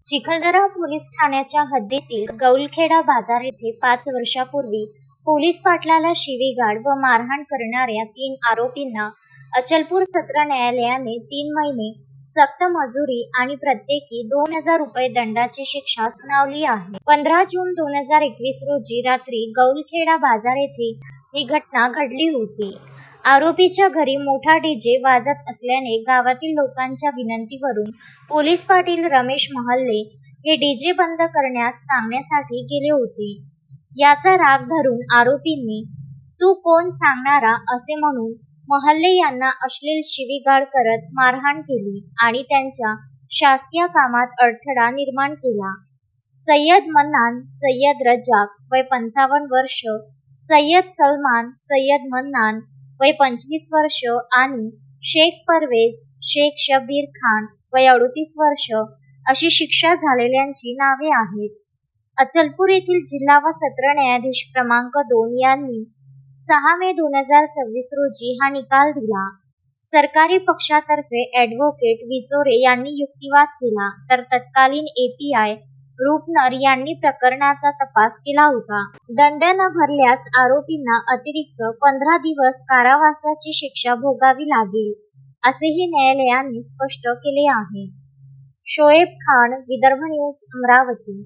Chikhaldara police ठाण्याच्या हद्दीतील गौलखेडा बाजार येथे 5 वर्षापूर्वी पोलीस पाटलाला शिवीगाळ व मारहाण करणाऱ्या 3 आरोपींना अचलपूर सत्र न्यायालयाने 3 महिने सक्त मजुरी आणि प्रत्येकी 2000 रुपये दंडाची शिक्षा सुनावली आहे. 15 जून 2021 रोजी रात्री गौलखेडा बाजार येथे ही घटना घडली होती. आरोपीच्या घरी मोठा डीजे वाजत असल्याने गावातील लोकांच्या विनंतीवरून पोलीस पाटील रमेश महल्ले हे डीजे बंद करण्यास सांगण्यासाठी गेले होते. याचा राग धरून आरोपींनी "तू कोण सांगणारा" असे म्हणून महल्ले यांना अश्लील शिवीगाळ करत मारहाण केली आणि त्यांच्या शासकीय कामात अडथळा निर्माण केला. सय्यद मन्नान सय्यद रजाक वय 55 वर्ष, सय्यद सलमान सय्यद मन्नान वय 25 वर्ष आणि शेख परवेज शेख शब्बीर खान वय 38 वर्ष अशी शिक्षा झालेल्यांची नावे आहेत. अचलपूर येथील जिल्हा व सत्र न्यायाधीश क्रमांक 2 यांनी 6 मे 2026 रोजी हा निकाल दिला. सरकारी पक्षातर्फे ॲडव्होकेट विचोरे यांनी युक्तिवाद केला, तर तत्कालीन API रुपनर यांनी प्रकरणाचा तपास केला होता. दंड न भरल्यास आरोपींना अतिरिक्त 15 दिवस कारावासाची शिक्षा भोगावी लागेल, असेही न्यायालयाने स्पष्ट केले आहे. शोएब खान, विदर्भ न्यूज, अमरावती.